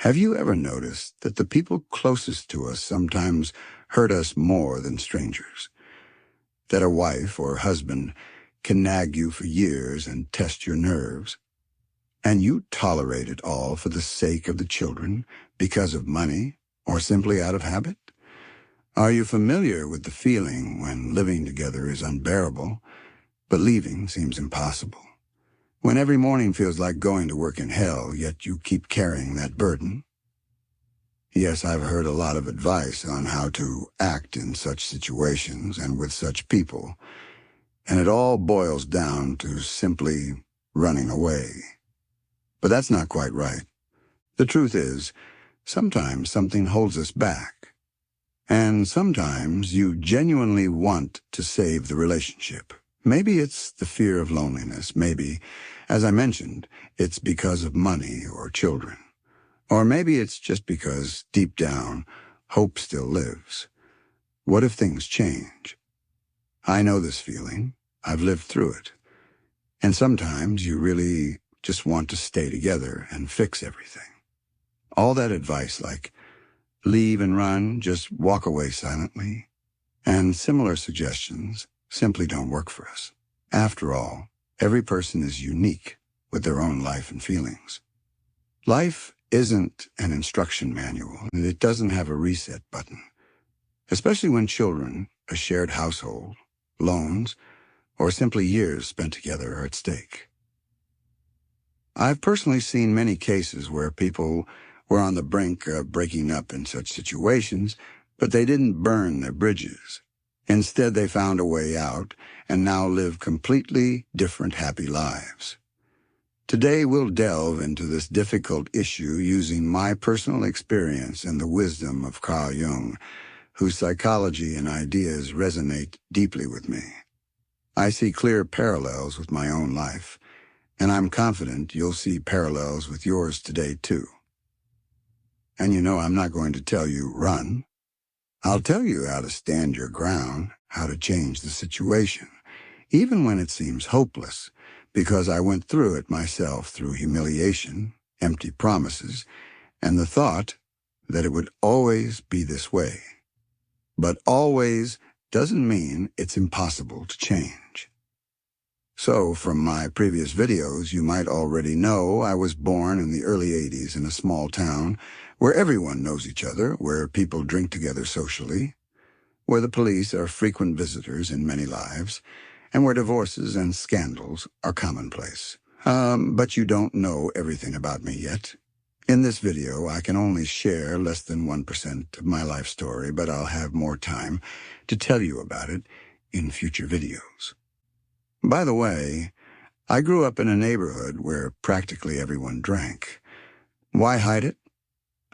Have you ever noticed that the people closest to us sometimes hurt us more than strangers? That a wife or husband can nag you for years and test your nerves, and you tolerate it all for the sake of the children, because of money, or simply out of habit? Are you familiar with the feeling when living together is unbearable, but leaving seems impossible? When every morning feels like going to work in hell, yet you keep carrying that burden? Yes, I've heard a lot of advice on how to act in such situations and with such people, and it all boils down to simply running away. But that's not quite right. The truth is, sometimes something holds us back, and sometimes you genuinely want to save the relationship. Maybe it's the fear of loneliness. Maybe, as I mentioned, it's because of money or children. Or maybe it's just because, deep down, hope still lives. What if things change? I know this feeling. I've lived through it. And sometimes you really just want to stay together and fix everything. All that advice like, leave and run, just walk away silently, and similar suggestions simply don't work for us. After all, every person is unique with their own life and feelings. Life isn't an instruction manual, and it doesn't have a reset button. Especially when children, a shared household, loans, or simply years spent together are at stake. I've personally seen many cases where people were on the brink of breaking up in such situations, but they didn't burn their bridges. Instead, they found a way out and now live completely different, happy lives. Today, we'll delve into this difficult issue using my personal experience and the wisdom of Carl Jung, whose psychology and ideas resonate deeply with me. I see clear parallels with my own life, and I'm confident you'll see parallels with yours today, too. And I'm not going to tell you run. I'll tell you how to stand your ground, how to change the situation, even when it seems hopeless, because I went through it myself through humiliation, empty promises, and the thought that it would always be this way. But always doesn't mean it's impossible to change. So, from my previous videos, you might already know I was born in the early 80s in a small town where everyone knows each other, where people drink together socially, where the police are frequent visitors in many lives, and where divorces and scandals are commonplace. But you don't know everything about me yet. In this video, I can only share less than 1% of my life story, but I'll have more time to tell you about it in future videos. By the way, I grew up in a neighborhood where practically everyone drank. Why hide it?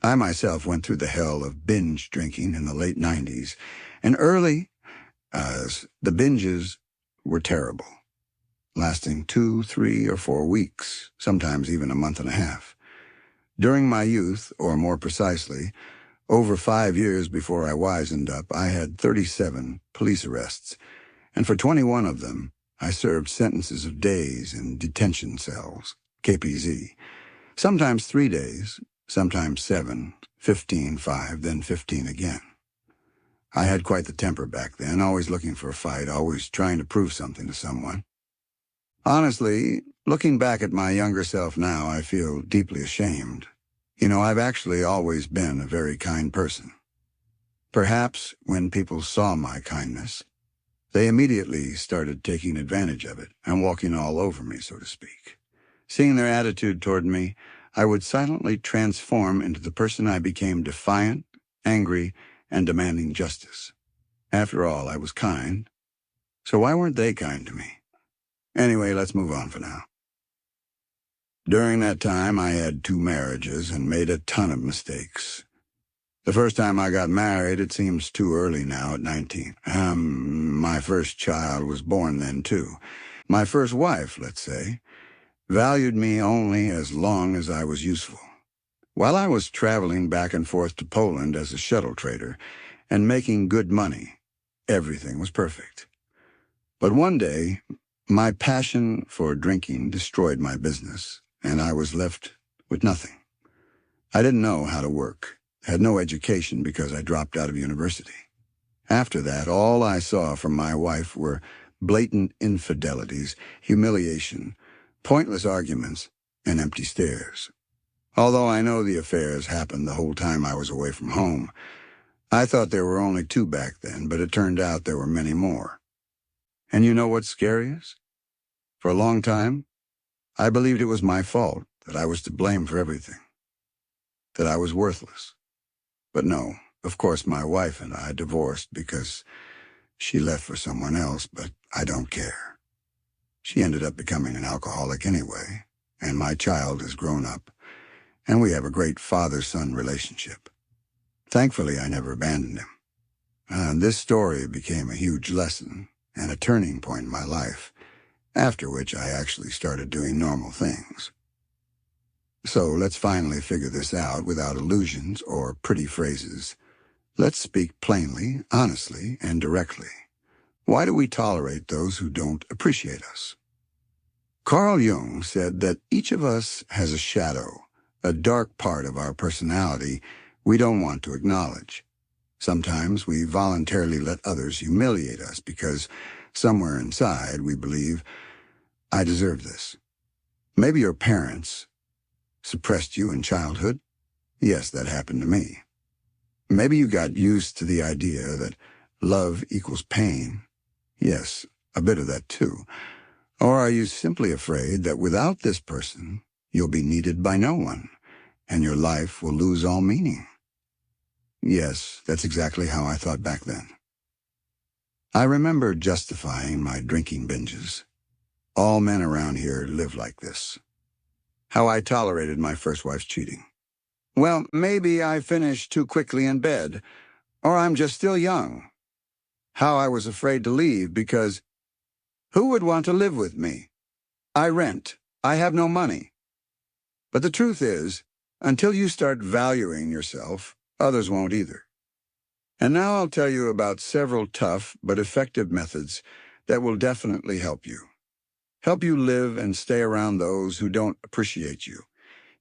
I myself went through the hell of binge drinking in the late 90s, and early, the binges were terrible, lasting 2, 3, or 4 weeks, sometimes even a month and a half. During my youth, or more precisely, over 5 years before I wisened up, I had 37 police arrests, and for 21 of them, I served sentences of days in detention cells, KPZ, sometimes 3 days, sometimes 7, 15, 5, then 15 again. I had quite the temper back then, always looking for a fight, always trying to prove something to someone. Honestly, looking back at my younger self now, I feel deeply ashamed. I've actually always been a very kind person. Perhaps when people saw my kindness, they immediately started taking advantage of it and walking all over me, so to speak. Seeing their attitude toward me, I would silently transform into the person I became, defiant, angry, and demanding justice. After all, I was kind, so why weren't they kind to me? Anyway, let's move on for now. During that time, I had 2 marriages and made a ton of mistakes. The first time I got married, it seems too early now at 19. My first child was born then, too. My first wife, let's say, valued me only as long as I was useful. While I was traveling back and forth to Poland as a shuttle trader and making good money, everything was perfect. But one day, my passion for drinking destroyed my business, and I was left with nothing. I didn't know how to work, had no education because I dropped out of university. After that, all I saw from my wife were blatant infidelities, humiliation, pointless arguments, and empty stares. Although I know the affairs happened the whole time I was away from home, I thought there were only two back then, but it turned out there were many more. And you know what's scariest? For a long time, I believed it was my fault, that I was to blame for everything, that I was worthless. But no, of course my wife and I divorced because she left for someone else, but I don't care. She ended up becoming an alcoholic anyway, and my child has grown up, and we have a great father-son relationship. Thankfully, I never abandoned him. This story became a huge lesson and a turning point in my life, after which I actually started doing normal things. So let's finally figure this out without illusions or pretty phrases. Let's speak plainly, honestly, and directly. Why do we tolerate those who don't appreciate us? Carl Jung said that each of us has a shadow, a dark part of our personality we don't want to acknowledge. Sometimes we voluntarily let others humiliate us because somewhere inside we believe, I deserve this. Maybe your parents suppressed you in childhood. Yes, that happened to me. Maybe you got used to the idea that love equals pain. Yes, a bit of that too. Or are you simply afraid that without this person, you'll be needed by no one, and your life will lose all meaning? Yes, that's exactly how I thought back then. I remember justifying my drinking binges. All men around here live like this. How I tolerated my first wife's cheating. Well, maybe I finished too quickly in bed, or I'm just still young. How I was afraid to leave because who would want to live with me? I rent. I have no money. But the truth is, until you start valuing yourself, others won't either. And now I'll tell you about several tough but effective methods that will definitely help you. Help you live and stay around those who don't appreciate you,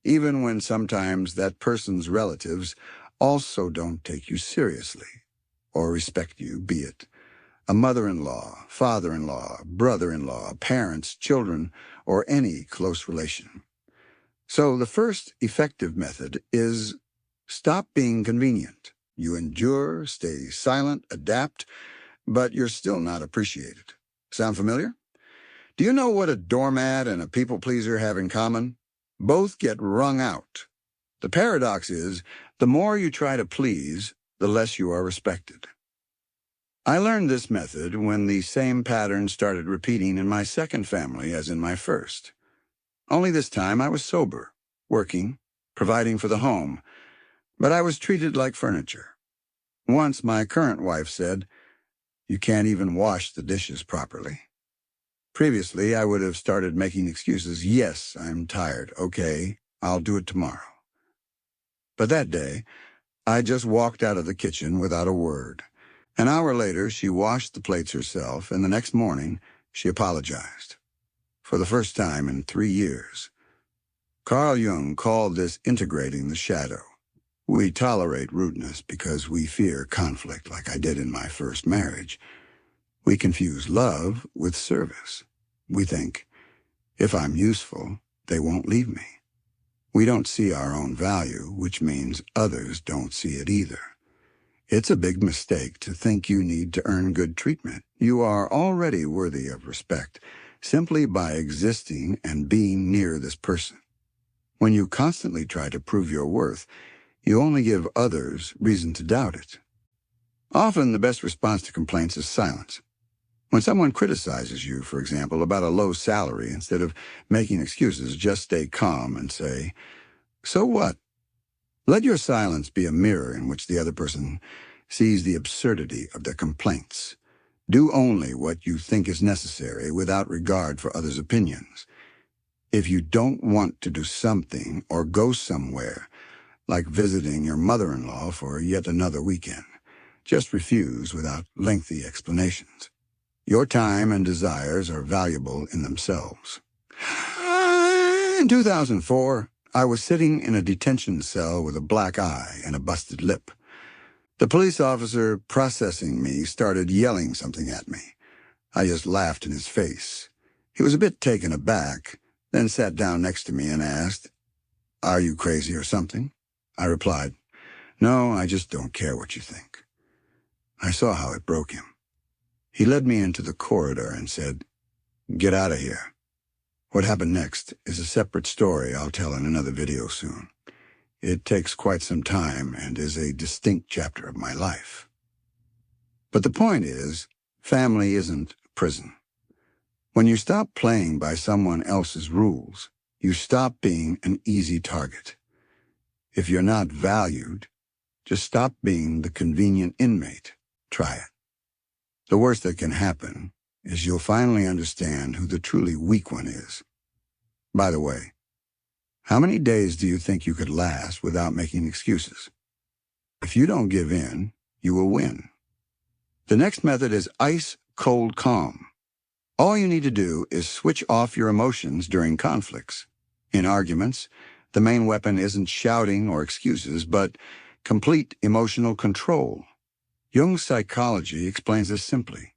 even when sometimes that person's relatives also don't take you seriously or respect you, be it a mother-in-law, father-in-law, brother-in-law, parents, children, or any close relation. So the first effective method is stop being convenient. You endure, stay silent, adapt, but you're still not appreciated. Sound familiar? Do you know what a doormat and a people-pleaser have in common? Both get wrung out. The paradox is, the more you try to please, the less you are respected. I learned this method when the same pattern started repeating in my second family as in my first. Only this time I was sober, working, providing for the home, but I was treated like furniture. Once my current wife said, "You can't even wash the dishes properly." Previously, I would have started making excuses. Yes, I'm tired. Okay, I'll do it tomorrow. But that day, I just walked out of the kitchen without a word. An hour later, she washed the plates herself, and the next morning, she apologized. For the first time in 3 years. Carl Jung called this integrating the shadow. We tolerate rudeness because we fear conflict, like I did in my first marriage. We confuse love with service. We think, if I'm useful, they won't leave me. We don't see our own value, which means others don't see it either. It's a big mistake to think you need to earn good treatment. You are already worthy of respect simply by existing and being near this person. When you constantly try to prove your worth, you only give others reason to doubt it. Often the best response to complaints is silence. When someone criticizes you, for example, about a low salary, instead of making excuses, just stay calm and say, "So what?" Let your silence be a mirror in which the other person sees the absurdity of their complaints. Do only what you think is necessary without regard for others' opinions. If you don't want to do something or go somewhere, like visiting your mother-in-law for yet another weekend, just refuse without lengthy explanations. Your time and desires are valuable in themselves. In 2004, I was sitting in a detention cell with a black eye and a busted lip. The police officer processing me started yelling something at me. I just laughed in his face. He was a bit taken aback, then sat down next to me and asked, "Are you crazy or something?" I replied, "No, I just don't care what you think." I saw how it broke him. He led me into the corridor and said, "Get out of here." What happened next is a separate story I'll tell in another video soon. It takes quite some time and is a distinct chapter of my life. But the point is, family isn't prison. When you stop playing by someone else's rules, you stop being an easy target. If you're not valued, just stop being the convenient inmate. Try it. The worst that can happen is you'll finally understand who the truly weak one is. By the way, how many days do you think you could last without making excuses? If you don't give in, you will win. The next method is Ice CALM. All you need to do is switch off your emotions during conflicts. In arguments, the main weapon isn't shouting or excuses, but complete emotional control. Jung's psychology explains this simply.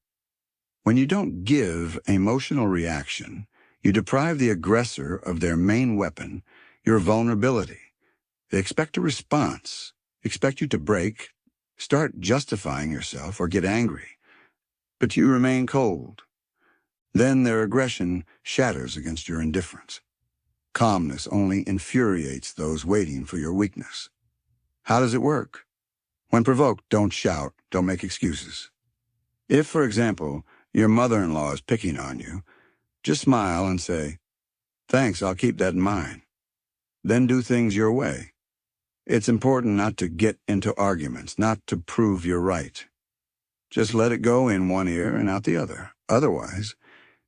When you don't give emotional reaction, you deprive the aggressor of their main weapon, your vulnerability. They expect a response, expect you to break, start justifying yourself, or get angry. But you remain cold. Then their aggression shatters against your indifference. Calmness only infuriates those waiting for your weakness. How does it work? When provoked, don't shout, don't make excuses. If, for example, your mother-in-law is picking on you, just smile and say, "Thanks, I'll keep that in mind." Then do things your way. It's important not to get into arguments, not to prove you're right. Just let it go in one ear and out the other. Otherwise,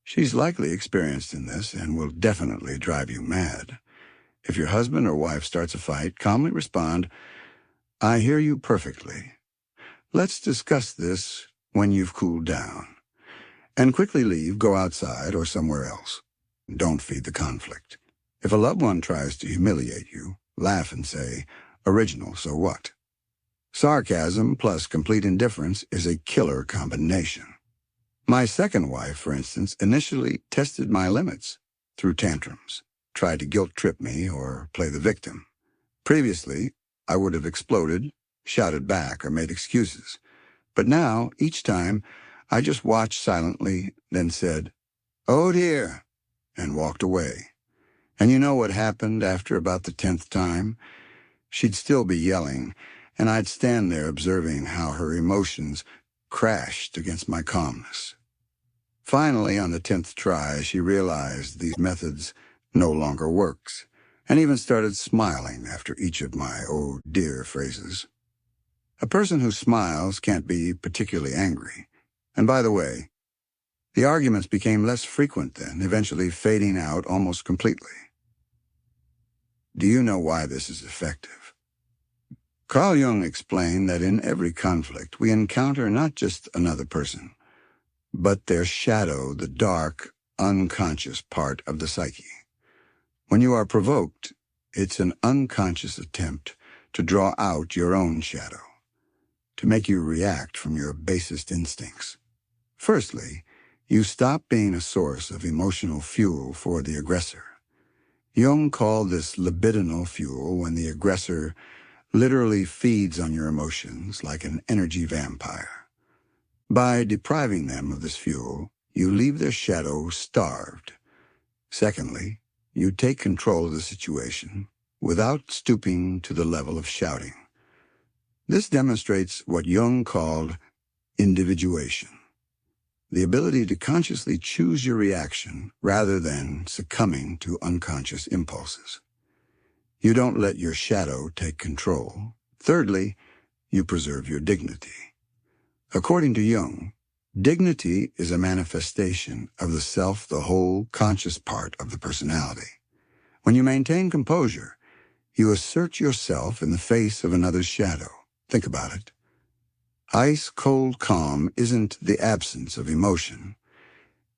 she's likely experienced in this and will definitely drive you mad. If your husband or wife starts a fight, calmly respond, "I hear you perfectly. Let's discuss this when you've cooled down." And quickly leave, go outside or somewhere else. Don't feed the conflict. If a loved one tries to humiliate you, laugh and say, "Original, so what?" Sarcasm plus complete indifference is a killer combination. My second wife, for instance, initially tested my limits through tantrums, tried to guilt-trip me or play the victim. Previously, I would have exploded, shouted back, or made excuses. But now, each time, I just watched silently, then said, "Oh dear," and walked away. And you know what happened after about the 10th time? She'd still be yelling, and I'd stand there observing how her emotions crashed against my calmness. Finally, on the 10th try, she realized these methods no longer works, and even started smiling after each of my "oh dear" phrases. A person who smiles can't be particularly angry. And by the way, the arguments became less frequent then, eventually fading out almost completely. Do you know why this is effective? Carl Jung explained that in every conflict we encounter not just another person, but their shadow, the dark, unconscious part of the psyche. When you are provoked, it's an unconscious attempt to draw out your own shadow, to make you react from your basest instincts. Firstly, you stop being a source of emotional fuel for the aggressor. Jung called this libidinal fuel when the aggressor literally feeds on your emotions like an energy vampire. By depriving them of this fuel, you leave their shadow starved. Secondly, you take control of the situation without stooping to the level of shouting. This demonstrates what Jung called individuation, the ability to consciously choose your reaction rather than succumbing to unconscious impulses. You don't let your shadow take control. Thirdly, you preserve your dignity. According to Jung, dignity is a manifestation of the self, the whole conscious part of the personality. When you maintain composure, you assert yourself in the face of another's shadow. Think about it. Ice-cold calm isn't the absence of emotion.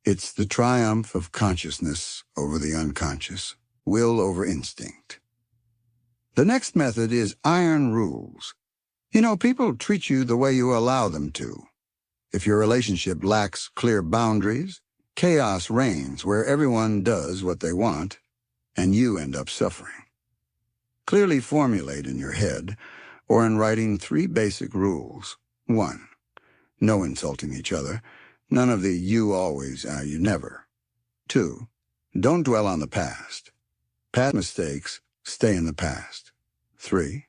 It's the triumph of consciousness over the unconscious, will over instinct. The next method is iron rules. People treat you the way you allow them to. If your relationship lacks clear boundaries, chaos reigns where everyone does what they want, and you end up suffering. Clearly formulate in your head or in writing 3 basic rules. 1. No insulting each other. None of the you always, you never. 2. Don't dwell on the past. Past mistakes stay in the past. 3.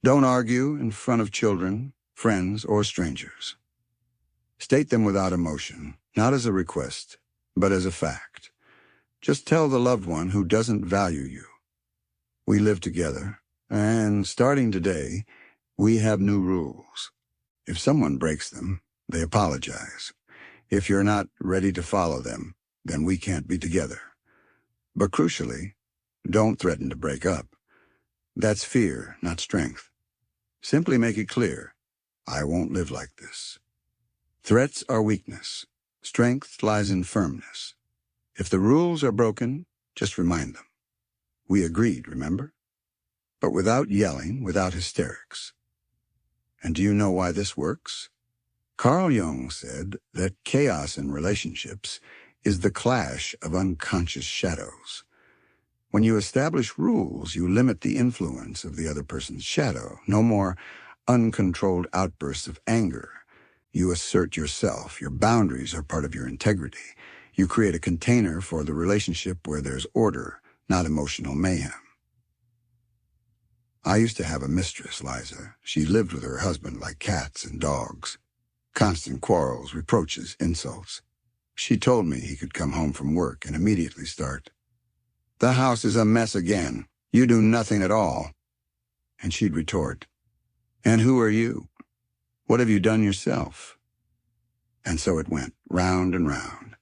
Don't argue in front of children, friends, or strangers. State them without emotion, not as a request, but as a fact. Just tell the loved one who doesn't value you. We live together, and starting today, we have new rules. If someone breaks them, they apologize. If you're not ready to follow them, then we can't be together. But crucially, don't threaten to break up. That's fear, not strength. Simply make it clear, I won't live like this. Threats are weakness. Strength lies in firmness. If the rules are broken, just remind them. We agreed, remember? But without yelling, without hysterics. And do you know why this works? Carl Jung said that chaos in relationships is the clash of unconscious shadows. When you establish rules, you limit the influence of the other person's shadow. No more uncontrolled outbursts of anger. You assert yourself. Your boundaries are part of your integrity. You create a container for the relationship where there's order, not emotional mayhem. I used to have a mistress, Liza. She lived with her husband like cats and dogs. Constant quarrels, reproaches, insults. She told me he could come home from work and immediately start, "The house is a mess again. You do nothing at all." And she'd retort, "And who are you? What have you done yourself?" And so it went, round and round.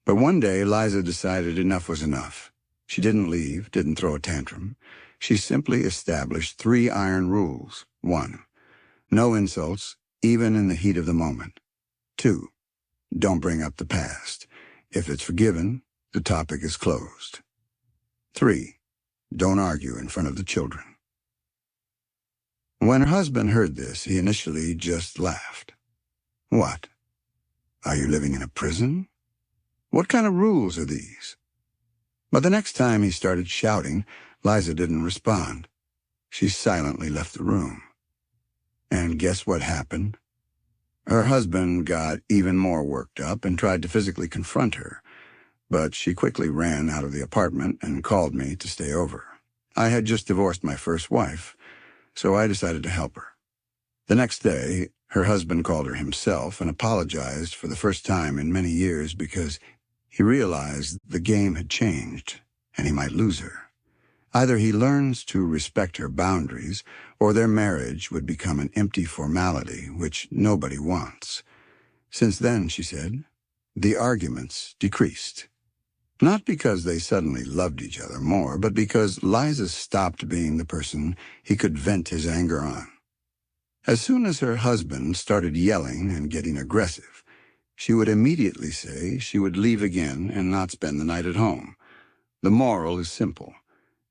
But one day, Liza decided enough was enough. She didn't leave, didn't throw a tantrum. She simply established 3 iron rules. 1. No insults, even in the heat of the moment. 2. Don't bring up the past. If it's forgiven, the topic is closed. 3. Don't argue in front of the children. When her husband heard this, he initially just laughed. "What? Are you living in a prison? What kind of rules are these?" But the next time he started shouting, Liza didn't respond. She silently left the room. And guess what happened? Her husband got even more worked up and tried to physically confront her, but she quickly ran out of the apartment and called me to stay over. I had just divorced my first wife, so I decided to help her. The next day, her husband called her himself and apologized for the first time in many years because he realized the game had changed and he might lose her. Either he learns to respect her boundaries, or their marriage would become an empty formality, which nobody wants. Since then, she said, the arguments decreased. Not because they suddenly loved each other more, but because Liza stopped being the person he could vent his anger on. As soon as her husband started yelling and getting aggressive, she would immediately say she would leave again and not spend the night at home. The moral is simple.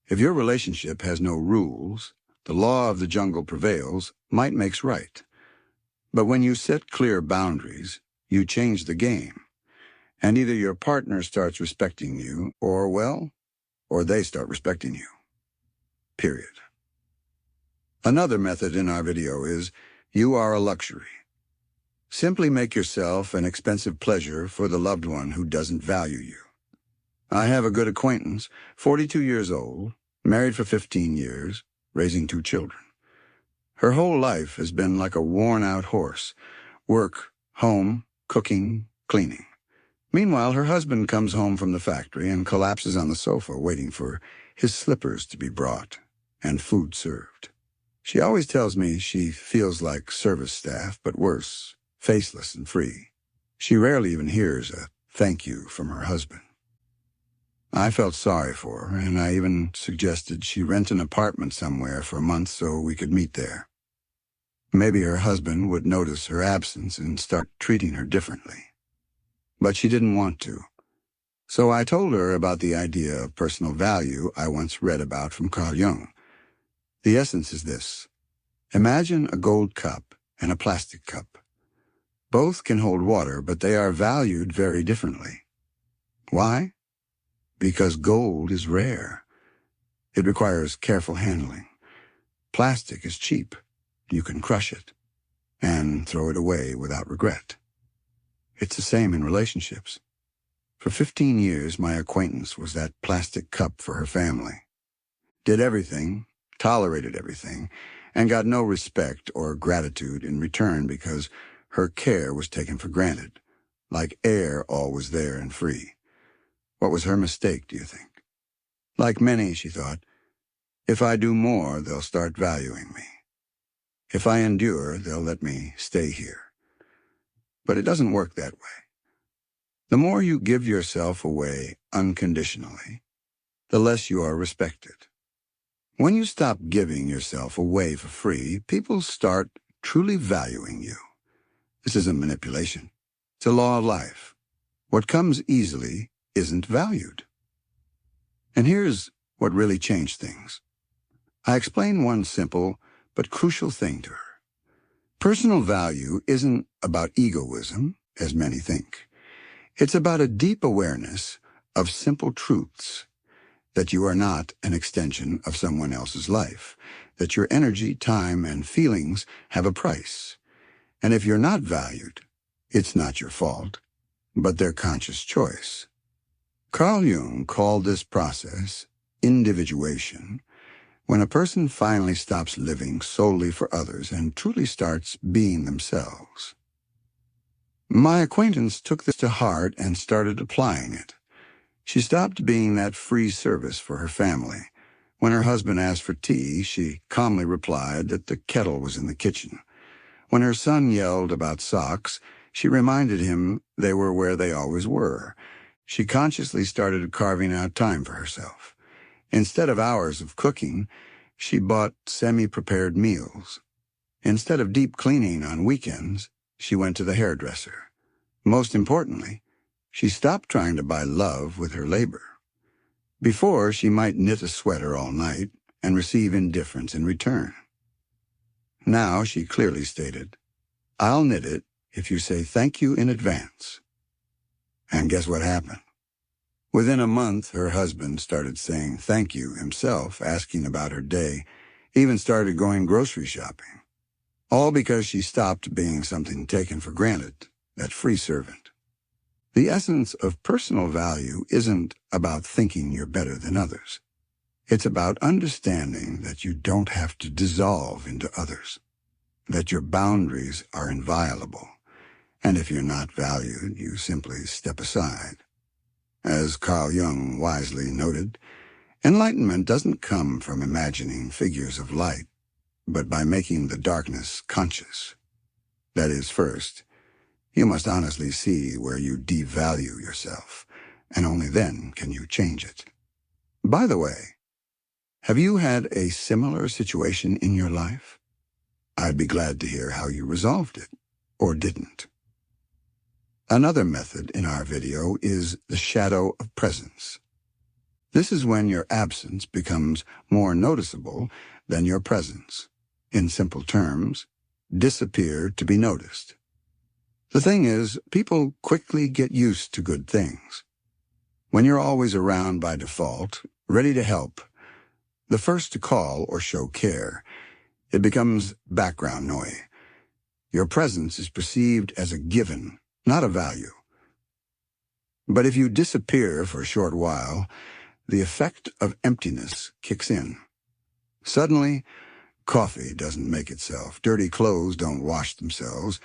If your relationship has no rules, the law of the jungle prevails, might makes right. But when you set clear boundaries, you change the game. And either your partner starts respecting you, or they start respecting you. Period. Another method in our video is, you are a luxury. Simply make yourself an expensive pleasure for the loved one who doesn't value you. I have a good acquaintance, 42 years old, married for 15 years, raising 2 children. Her whole life has been like a worn-out horse. Work, home, cooking, cleaning. Meanwhile, her husband comes home from the factory and collapses on the sofa waiting for his slippers to be brought and food served. She always tells me she feels like service staff, but worse, faceless and free. She rarely even hears a thank you from her husband. I felt sorry for her, and I even suggested she rent an apartment somewhere for a month so we could meet there. Maybe her husband would notice her absence and start treating her differently. But she didn't want to. So I told her about the idea of personal value I once read about from Carl Jung. The essence is this. Imagine a gold cup and a plastic cup. Both can hold water, but they are valued very differently. Why? Because gold is rare. It requires careful handling. Plastic is cheap. You can crush it and throw it away without regret. It's the same in relationships. For 15 years, my acquaintance was that plastic cup for her family. Did everything, tolerated everything, and got no respect or gratitude in return because her care was taken for granted, like air always there and free. What was her mistake, do you think? Like many, she thought, if I do more, they'll start valuing me. If I endure, they'll let me stay here. But it doesn't work that way. The more you give yourself away unconditionally, the less you are respected. When you stop giving yourself away for free, people start truly valuing you. This isn't manipulation. It's a law of life. What comes easily isn't valued. And here's what really changed things. I explained one simple but crucial thing to her. Personal value isn't about egoism, as many think. It's about a deep awareness of simple truths, that you are not an extension of someone else's life, that your energy, time, and feelings have a price. And if you're not valued, it's not your fault, but their conscious choice. Carl Jung called this process individuation, when a person finally stops living solely for others and truly starts being themselves. My acquaintance took this to heart and started applying it. She stopped being that free service for her family. When her husband asked for tea, she calmly replied that the kettle was in the kitchen. When her son yelled about socks, she reminded him they were where they always were. She consciously started carving out time for herself. Instead of hours of cooking, she bought semi-prepared meals. Instead of deep cleaning on weekends, she went to the hairdresser. Most importantly, she stopped trying to buy love with her labor. Before, she might knit a sweater all night and receive indifference in return. Now, she clearly stated, I'll knit it if you say thank you in advance. And guess what happened? Within a month, her husband started saying thank you himself, asking about her day, even started going grocery shopping. All because she stopped being something taken for granted, that free servant. The essence of personal value isn't about thinking you're better than others. It's about understanding that you don't have to dissolve into others, that your boundaries are inviolable, and if you're not valued, you simply step aside. As Carl Jung wisely noted, enlightenment doesn't come from imagining figures of light, but by making the darkness conscious. That is, first, you must honestly see where you devalue yourself, and only then can you change it. By the way, have you had a similar situation in your life? I'd be glad to hear how you resolved it, or didn't. Another method in our video is the shadow of presence. This is when your absence becomes more noticeable than your presence. In simple terms, disappear to be noticed. The thing is, people quickly get used to good things. When you're always around by default, ready to help, the first to call or show care, it becomes background noise. Your presence is perceived as a given, not a value. But if you disappear for a short while, the effect of emptiness kicks in. Suddenly, coffee doesn't make itself, dirty clothes don't wash themselves,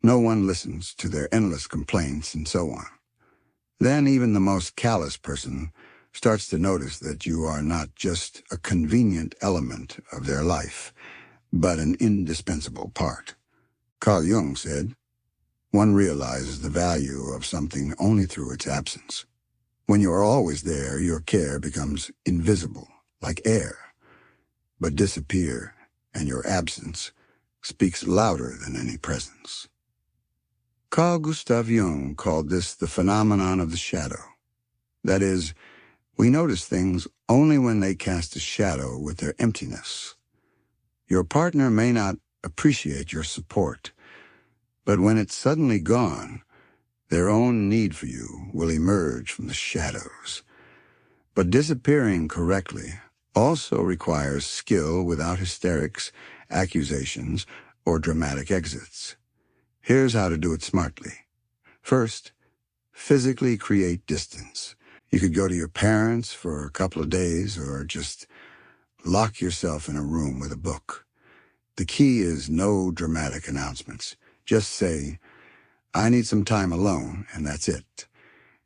no one listens to their endless complaints, and so on. Then even the most callous person starts to notice that you are not just a convenient element of their life, but an indispensable part. Carl Jung said, one realizes the value of something only through its absence. When you are always there, your care becomes invisible, like air. But disappear, and your absence speaks louder than any presence. Carl Gustav Jung called this the phenomenon of the shadow. That is, we notice things only when they cast a shadow with their emptiness. Your partner may not appreciate your support, but when it's suddenly gone, their own need for you will emerge from the shadows. But disappearing correctly also requires skill without hysterics, accusations, or dramatic exits. Here's how to do it smartly. First, physically create distance. You could go to your parents for a couple of days or just lock yourself in a room with a book. The key is no dramatic announcements. Just say, "I need some time alone," and that's it.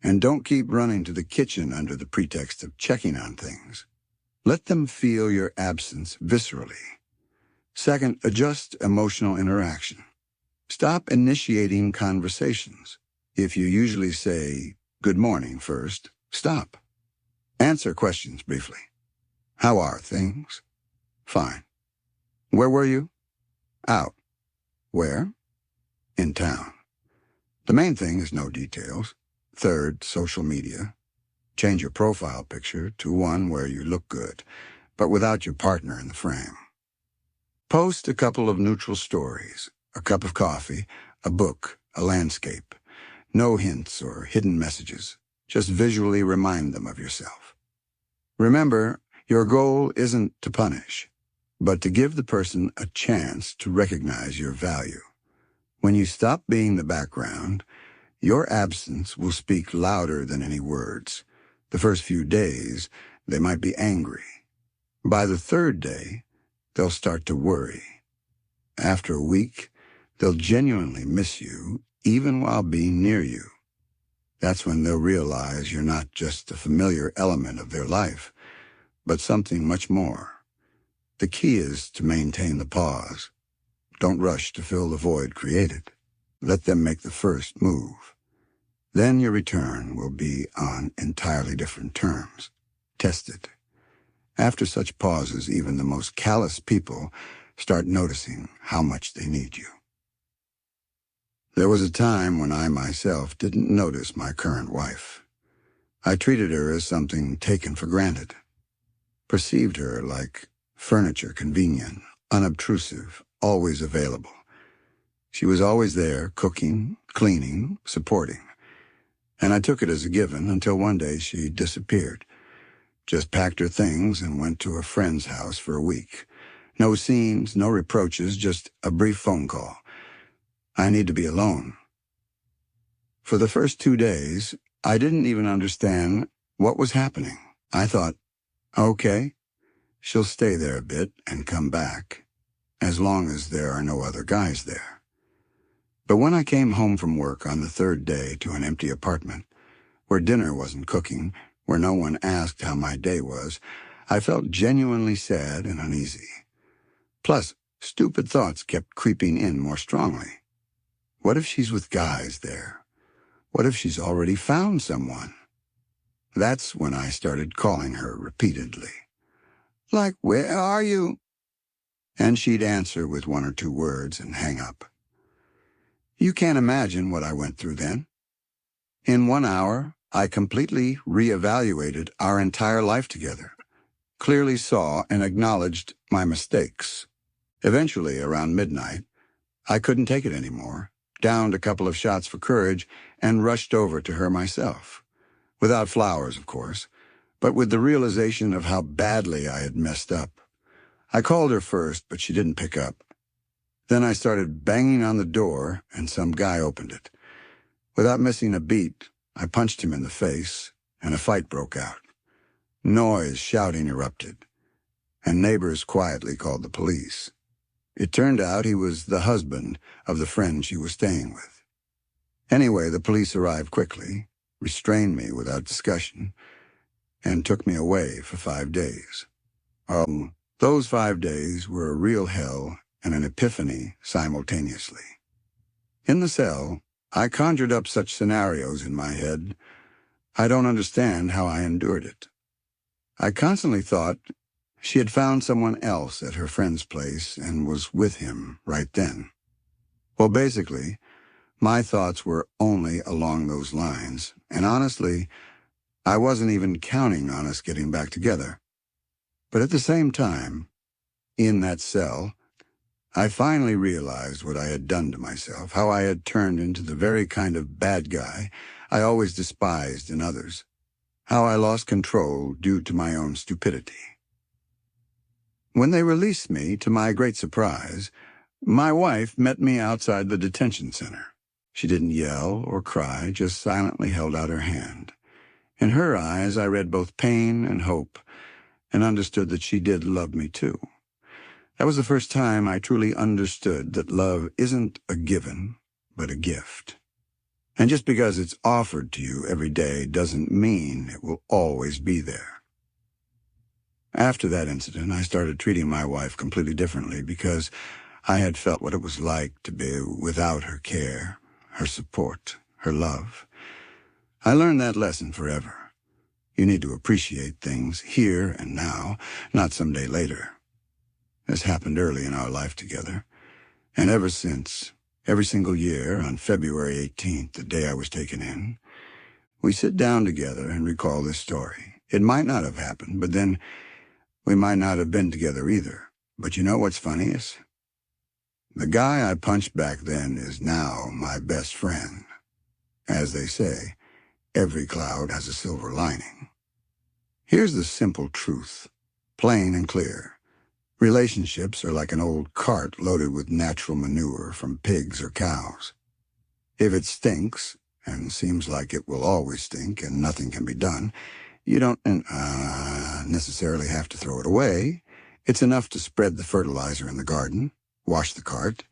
And don't keep running to the kitchen under the pretext of checking on things. Let them feel your absence viscerally. Second, adjust emotional interaction. Stop initiating conversations. If you usually say, "Good morning," first, stop. Answer questions briefly. How are things? Fine. Where were you? Out. Where? In town. The main thing is no details. Third, social media. Change your profile picture to one where you look good, but without your partner in the frame. Post a couple of neutral stories, a cup of coffee, a book, a landscape. No hints or hidden messages. Just visually remind them of yourself. Remember, your goal isn't to punish, but to give the person a chance to recognize your value. When you stop being the background, your absence will speak louder than any words. The first few days, they might be angry. By the third day, they'll start to worry. After a week, they'll genuinely miss you, even while being near you. That's when they'll realize you're not just a familiar element of their life, but something much more. The key is to maintain the pause. Don't rush to fill the void created. Let them make the first move. Then your return will be on entirely different terms. Tested. After such pauses, even the most callous people start noticing how much they need you. There was a time when I myself didn't notice my current wife. I treated her as something taken for granted. Perceived her like furniture, convenient, unobtrusive, always available. She was always there, cooking, cleaning, supporting. And I took it as a given until one day she disappeared. Just packed her things and went to a friend's house for a week. No scenes, no reproaches, just a brief phone call. I need to be alone. For the first 2 days, I didn't even understand what was happening. I thought, okay, she'll stay there a bit and come back, as long as there are no other guys there. But when I came home from work on the third day to an empty apartment, where dinner wasn't cooking, where no one asked how my day was, I felt genuinely sad and uneasy. Plus, stupid thoughts kept creeping in more strongly. What if she's with guys there? What if she's already found someone? That's when I started calling her repeatedly. Like, "Where are you?" And she'd answer with 1 or 2 words and hang up. You can't imagine what I went through then. In 1 hour, I completely reevaluated our entire life together, clearly saw and acknowledged my mistakes. Eventually, around midnight, I couldn't take it anymore, downed a couple of shots for courage, and rushed over to her myself. Without flowers, of course, but with the realization of how badly I had messed up. I called her first, but she didn't pick up. Then I started banging on the door, and some guy opened it. Without missing a beat, I punched him in the face, and a fight broke out. Noise, shouting erupted, and neighbors quietly called the police. It turned out he was the husband of the friend she was staying with. Anyway, the police arrived quickly, restrained me without discussion, and took me away for 5 days. Those 5 days were a real hell and an epiphany simultaneously. In the cell, I conjured up such scenarios in my head, I don't understand how I endured it. I constantly thought she had found someone else at her friend's place and was with him right then. Well, basically, my thoughts were only along those lines, and honestly, I wasn't even counting on us getting back together. But at the same time, In that cell, I finally realized what I had done to myself, how I had turned into the very kind of bad guy I always despised in others, how I lost control due to my own stupidity. When they released me, to my great surprise, my wife met me outside the detention center. She didn't yell or cry, just silently held out her hand. In her eyes, I read both pain and hope, and understood that she did love me too. That was the first time I truly understood that love isn't a given, but a gift. And just because it's offered to you every day doesn't mean it will always be there. After that incident, I started treating my wife completely differently because I had felt what it was like to be without her care, her support, her love. I learned that lesson forever. You need to appreciate things here and now, not someday later. This happened early in our life together, and ever since, every single year on February 18th, the day I was taken in, we sit down together and recall this story. It might not have happened, but then we might not have been together either. But you know what's funniest? The guy I punched back then is now my best friend. As they say, every cloud has a silver lining. Here's the simple truth, plain and clear. Relationships are like an old cart loaded with natural manure from pigs or cows. If it stinks, and seems like it will always stink and nothing can be done, you don't necessarily have to throw it away. It's enough to spread the fertilizer in the garden, wash the cart,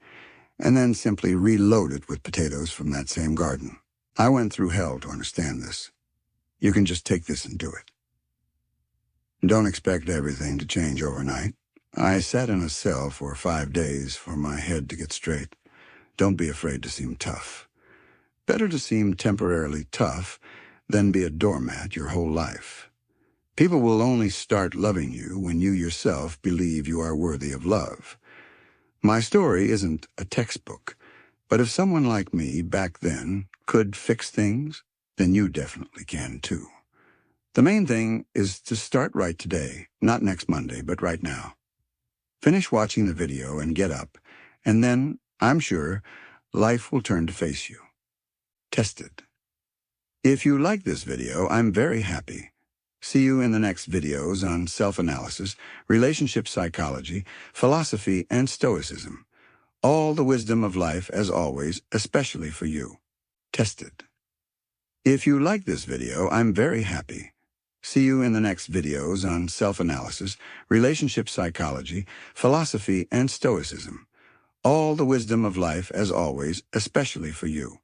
and then simply reload it with potatoes from that same garden. I went through hell to understand this. You can just take this and do it. Don't expect everything to change overnight. I sat in a cell for 5 days for my head to get straight. Don't be afraid to seem tough. Better to seem temporarily tough than be a doormat your whole life. People will only start loving you when you yourself believe you are worthy of love. My story isn't a textbook, but if someone like me back then could fix things, then you definitely can too. The main thing is to start right today, not next Monday, but right now. Finish watching the video and get up, and then, I'm sure, life will turn to face you. Test it. If you like this video, I'm very happy. See you in the next videos on self-analysis, relationship psychology, philosophy, and stoicism. All the wisdom of life, as always, especially for you. Test it. If you like this video, I'm very happy. See you in the next videos on self-analysis, relationship psychology, philosophy, and stoicism. All the wisdom of life, as always, especially for you.